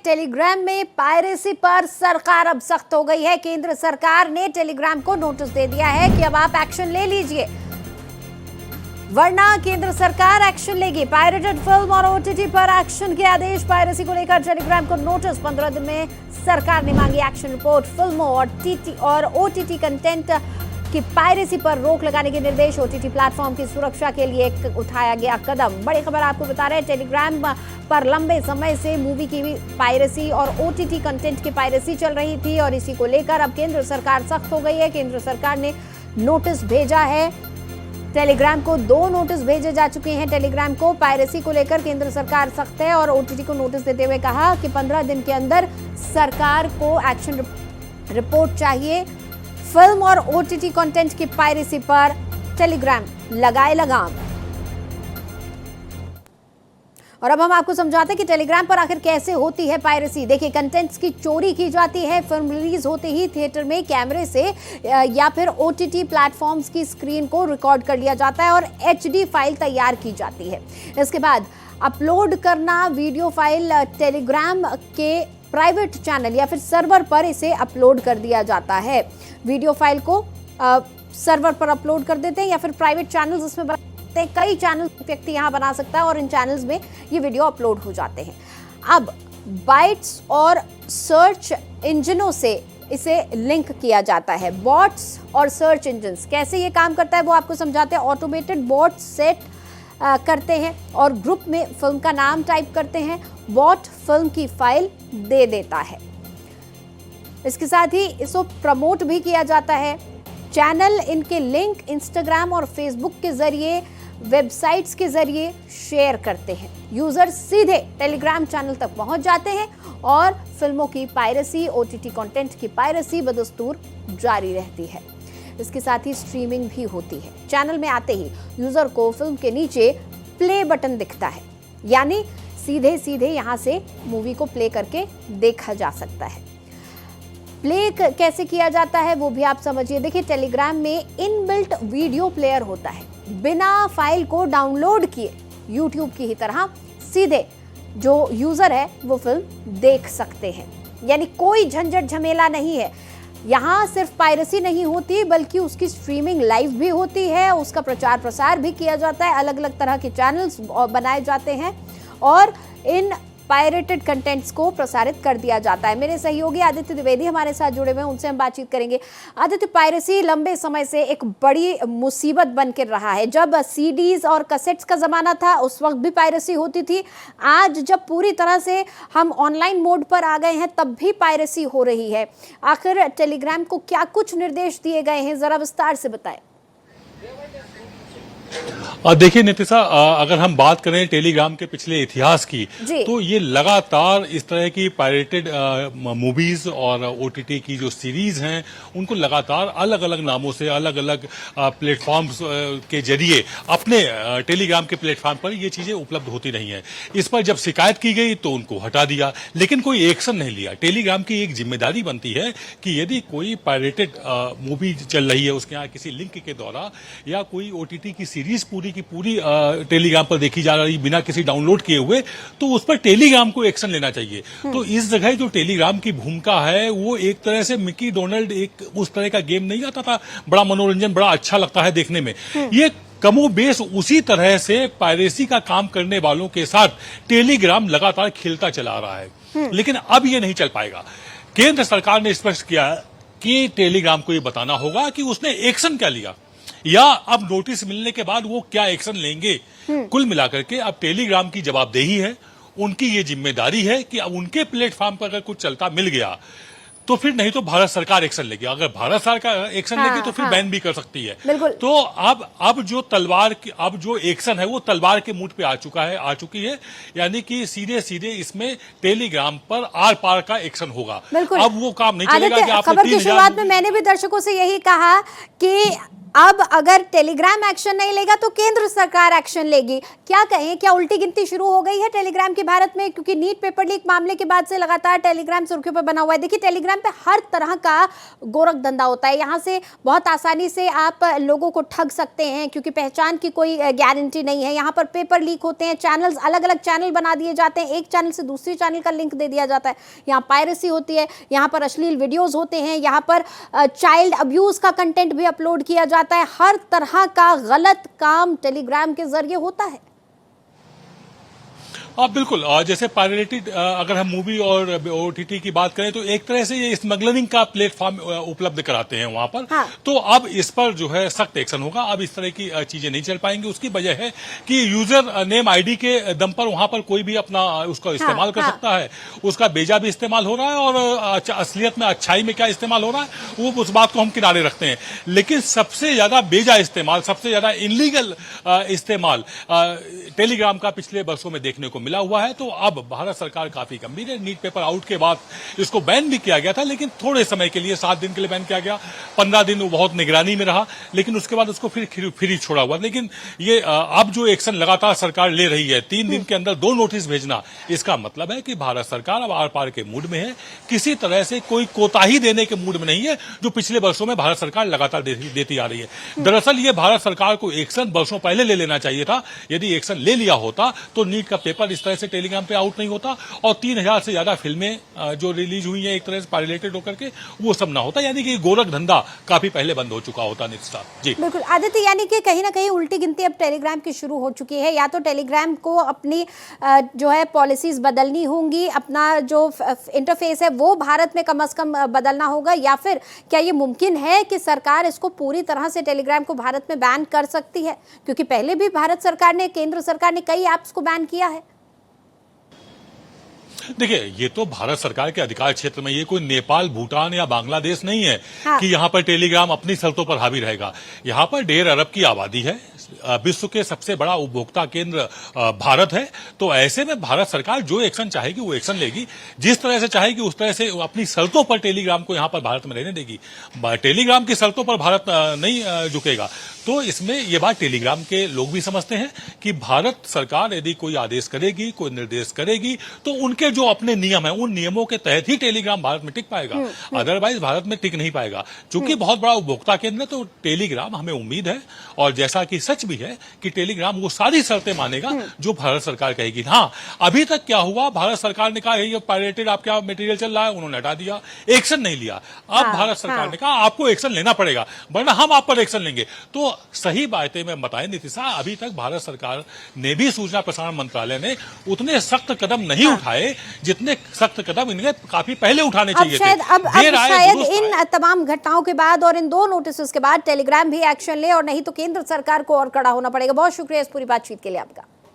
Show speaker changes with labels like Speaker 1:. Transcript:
Speaker 1: Telegram में piracy पर सरकार अब सख्त हो गई है। केंद्र सरकार ने टेलीग्राम को नोटिस दे दिया है कि अब आप एक्शन ले लीजिए, वरना केंद्र सरकार एक्शन लेगी। पायरेटेड फिल्म और ओटीटी पर एक्शन के आदेश। पायरेसी को लेकर टेलीग्राम को नोटिस। 15 दिन में सरकार ने मांगी एक्शन रिपोर्ट। फिल्मों और ओटीटी कंटेंट की पायरेसी पर रोक लगाने के निर्देश। ओटीटी प्लेटफॉर्म की सुरक्षा के लिए उठाया गया कदम। बड़ी खबर आपको बता रहे हैं, टेलीग्राम पर लंबे समय से मूवी की पायरेसी और ओटीटी कंटेंट की पायरेसी चल रही थी और इसी को लेकर अब केंद्र सरकार सख्त हो गई है। केंद्र सरकार ने नोटिस भेजा है टेलीग्राम को। 2 नोटिस भेजे जा चुके हैं टेलीग्राम को। पायरेसी को लेकर केंद्र सरकार सख्त है और ओटीटी को नोटिस देते हुए कहा कि 15 दिन के अंदर सरकार को एक्शन रिपोर्ट चाहिए। फिल्म और ओटीटी कंटेंट की पायरेसी पर टेलीग्राम लगाए लगाम। और अब हम आपको समझाते हैं कि टेलीग्राम पर आखिर कैसे होती है पायरेसी। देखिए, कंटेंट्स की चोरी की जाती है। फिल्म रिलीज होते ही थिएटर में कैमरे से या फिर ओटीटी प्लेटफॉर्म्स की स्क्रीन को रिकॉर्ड कर लिया जाता है और एचडी फाइल तैयार की जाती है। इसके बाद अपलोड करना वीडियो फाइल टेलीग्राम के प्राइवेट चैनल या फिर सर्वर पर इसे अपलोड कर दिया जाता है। वीडियो फाइल को सर्वर पर अपलोड कर देते हैं या फिर प्राइवेट चैनल्स इसमें बनाते हैं। कई चैनल व्यक्ति यहां बना सकता है और इन चैनल्स में ये वीडियो अपलोड हो जाते हैं। अब बाइट्स और सर्च इंजनों से इसे लिंक किया जाता है। बॉट्स और सर्च इंजन्स कैसे ये काम करता है वो आपको समझाते हैं। ऑटोमेटेड बॉट सेट करते हैं और ग्रुप में फिल्म का नाम टाइप करते हैं। बॉट फिल्म की फाइल दे देता है। इसके साथ ही इसको प्रमोट भी किया जाता है। चैनल इनके लिंक इंस्टाग्राम और फेसबुक के जरिए, वेबसाइट्स के जरिए शेयर करते हैं। यूजर सीधे टेलीग्राम चैनल तक पहुंच जाते हैं और फिल्मों की पायरेसी, ओटीटी कंटेंट की पायरेसी बदस्तूर जारी रहती है। इसके साथ ही स्ट्रीमिंग भी होती है। चैनल में आते ही यूजर को फिल्म के नीचे प्ले बटन दिखता है, यानी सीधे सीधे यहां से मूवी को प्ले करके देखा जा सकता है। प्ले कैसे किया जाता है वो भी आप समझिए। देखिए, टेलीग्राम में इनबिल्ट वीडियो प्लेयर होता है। बिना फाइल को डाउनलोड किए यूट्यूब की ही तरह सीधे जो यूजर है वो फिल्म देख सकते हैं, यानी कोई झंझट झमेला नहीं है। यहाँ सिर्फ पायरेसी नहीं होती बल्कि उसकी स्ट्रीमिंग लाइव भी होती है, उसका प्रचार प्रसार भी किया जाता है। अलग अलग तरह के चैनल्स बनाए जाते हैं और इन पायरेटेड कंटेंट्स को प्रसारित कर दिया जाता है। मेरे सहयोगी आदित्य द्विवेदी हमारे साथ जुड़े हुए हैं, उनसे हम बातचीत करेंगे। आदित्य, पायरेसी लंबे समय से एक बड़ी मुसीबत बनकर रहा है। जब सीडीज और कैसेट्स का जमाना था उस वक्त भी पायरेसी होती थी। आज जब पूरी तरह से हम ऑनलाइन मोड पर आ गए हैं तब भी पायरेसी हो रही है। आखिर टेलीग्राम को क्या कुछ निर्देश दिए गए हैं, जरा विस्तार से बताएं।
Speaker 2: देखिए नितिशा, अगर हम बात करें टेलीग्राम के पिछले इतिहास की, तो ये लगातार इस तरह की पायरेटेड मूवीज और ओटीटी की जो सीरीज हैं उनको लगातार अलग अलग नामों से, अलग अलग प्लेटफॉर्म्स के जरिए अपने टेलीग्राम के प्लेटफॉर्म पर ये चीजें उपलब्ध होती रही हैं। इस पर जब शिकायत की गई तो उनको हटा दिया, लेकिन कोई एक्शन नहीं लिया। टेलीग्राम की एक जिम्मेदारी बनती है कि यदि कोई पायरेटेड मूवी चल रही है, उसके यहाँ किसी लिंक के द्वारा या कोई ओटीटी की सीरीज पूरी की पूरी टेलीग्राम पर देखी जा रही बिना किसी डाउनलोड किए हुए, तो उस पर टेलीग्राम को एक्शन लेना चाहिए। तो इस जगह जो टेलीग्राम की भूमिका है वो एक तरह से मिकी डोनाल्ड एक उस तरह का गेम नहीं आता था, बड़ा मनोरंजन, बड़ा अच्छा लगता है देखने में। ये कमोबेश उसी तरह से पायरेसी का काम करने वालों के साथ टेलीग्राम लगातार खेलता चला रहा है, लेकिन अब ये नहीं चल पाएगा। केंद्र सरकार ने स्पष्ट किया कि टेलीग्राम को ये बताना होगा कि उसने एक्शन क्या लिया या अब नोटिस मिलने के बाद वो क्या एक्शन लेंगे। कुल मिलाकर के अब टेलीग्राम की जवाबदेही है, उनकी ये जिम्मेदारी है कि अब उनके प्लेटफॉर्म पर अगर कुछ चलता मिल गया तो फिर, नहीं तो भारत सरकार एक्शन लेगी। अगर भारत सरकार एक्शन लेगी तो फिर बैन भी कर सकती है। तो अब जो एक्शन है वो तलवार के मुंह पे आ चुकी है, यानी कि सीधे सीधे इसमें टेलीग्राम पर आर पार का एक्शन होगा। अब वो काम नहीं चलेगा कि आपने
Speaker 1: खबर की शुरुआत में मैंने भी दर्शकों से यही कहा कि अब अगर टेलीग्राम एक्शन नहीं लेगा तो केंद्र सरकार एक्शन लेगी। क्या कहें, क्या उल्टी गिनती शुरू हो गई है टेलीग्राम की भारत में? क्योंकि नीट पेपर लीक मामले के बाद से लगातार टेलीग्राम सुर्खियों पर बना हुआ है। देखिए, टेलीग्राम पे हर तरह का गोरख धंधा होता है। यहाँ से बहुत आसानी से आप लोगों को ठग सकते हैं क्योंकि पहचान की कोई गारंटी नहीं है। यहाँ पर पेपर लीक होते हैं, चैनल्स, अलग अलग चैनल बना दिए जाते हैं, एक चैनल से दूसरी चैनल का लिंक दे दिया जाता है। यहाँ पायरेसी होती है, यहाँ पर अश्लील वीडियोज होते हैं, यहाँ पर चाइल्ड अब्यूज का कंटेंट भी अपलोड किया जाता है। हर तरह का गलत काम टेलीग्राम के जरिए होता है।
Speaker 2: बिल्कुल, जैसे पायरेटेड अगर हम मूवी और ओटीटी की बात करें तो एक तरह से ये स्मगलिंग का प्लेटफॉर्म उपलब्ध कराते हैं वहां पर।
Speaker 1: हाँ।
Speaker 2: तो अब इस पर जो है सख्त एक्शन होगा। अब इस तरह की चीजें नहीं चल पाएंगी। उसकी वजह है कि यूजर नेम आईडी के दम पर वहां पर कोई भी अपना उसका इस्तेमाल कर सकता है। उसका बेजा भी इस्तेमाल हो रहा है और असलियत में, अच्छाई में क्या इस्तेमाल हो रहा है वो उस बात को हम किनारे रखते हैं। लेकिन सबसे ज्यादा बेजा इस्तेमाल, सबसे ज्यादा इनलीगल इस्तेमाल टेलीग्राम का पिछले वर्षों में देखने को मिला हुआ है। तो अब भारत सरकार काफी गंभीर है। नीट पेपर आउट के बाद इसको बैन भी किया गया था, लेकिन थोड़े समय के लिए, 7 दिन के लिए बैन किया गया। 15 दिन वो बहुत निगरानी में रहा, लेकिन उसके बाद उसको फिर ही छोड़ा हुआ। लेकिन ये अब जो एक्शन लगातार सरकार ले रही है, 3 दिन के अंदर 2 नोटिस भेजना, इसका मतलब है कि भारत सरकार अब आर पार के मूड में है। किसी तरह से कोई कोताही देने के मूड में नहीं है, जो पिछले वर्षों में भारत सरकार लगातार देती आ रही है। दरअसल ये भारत सरकार को एक्शन वर्षों पहले ले लेना चाहिए था। यदि एक्शन ले लिया होता तो नीट का पेपर इस तरह से टेलीग्राम पे आउट नहीं होता और 3000 से ज्यादा फिल्में जो रिलीज हुई हैं एक तरह से पायरेटेड होकर के, वो सब ना होता। यानी कि गोरख धंधा काफी पहले बंद हो चुका होता। निश्चित जी
Speaker 1: बिल्कुल आदित्य, यानी कि कहीं ना कहीं उल्टी गिनती अब टेलीग्राम की शुरू हो चुकी है। या तो टेलीग्राम को अपनी जो है पॉलिसीज बदलनी होंगी, अपना जो इंटरफेस है वो भारत में कम से कम बदलना होगा, या फिर क्या ये मुमकिन है कि सरकार इसको पूरी तरह से टेलीग्राम को भारत में बैन कर सकती है? क्योंकि पहले भी भारत सरकार ने, केंद्र सरकार ने कई ऐप्स को बैन किया है।
Speaker 2: देखिए, ये तो भारत सरकार के अधिकार क्षेत्र में, ये कोई नेपाल, भूटान या बांग्लादेश नहीं है। हाँ। कि यहाँ पर टेलीग्राम अपनी शर्तों पर हावी रहेगा। यहाँ पर 1.5 अरब की आबादी है, विश्व के सबसे बड़ा उपभोक्ता केंद्र भारत है। तो ऐसे में भारत सरकार जो एक्शन चाहेगी वो एक्शन लेगी, जिस तरह से चाहेगी उस तरह से अपनी शर्तों पर टेलीग्राम को यहाँ पर भारत में रहने देगी। टेलीग्राम की शर्तों पर भारत नहीं झुकेगा। तो इसमें ये बात टेलीग्राम के लोग भी समझते हैं कि भारत सरकार यदि कोई आदेश करेगी, कोई निर्देश करेगी, तो उनके जो अपने नियम है, उन नियमों के तहत ही टेलीग्राम भारत में टिक पाएगा। अदरवाइज भारत में टिक नहीं पाएगा। चूंकि बहुत बड़ा उपभोक्ता केंद्र है, तो टेलीग्राम, हमें उम्मीद है और जैसा कि सच भी है कि टेलीग्राम वो सारी शर्तें मानेगा जो भारत सरकार कहेगी। हाँ, अभी तक क्या हुआ, भारत सरकार ने कहा ये पायरेटेड आप क्या मटेरियल चल रहा है, उन्होंने हटा दिया, एक्शन नहीं लिया। अब भारत सरकार ने कहा आपको एक्शन लेना पड़ेगा, वरना हम आप पर एक्शन लेंगे। तो सही बातें में बताएं नितिशा, अभी तक भारत सरकार ने भी, सूचना प्रसारण मंत्रालय ने उतने सख्त कदम नहीं उठाए जितने सख्त कदम इन्हें काफी पहले उठाने चाहिए थे।
Speaker 1: अब शायद इन तमाम घटनाओं के बाद और इन 2 नोटिस के बाद टेलीग्राम भी एक्शन ले, और नहीं तो केंद्र सरकार को और कड़ा होना पड़ेगा। बहुत शुक्रिया इस पूरी बातचीत के लिए आपका।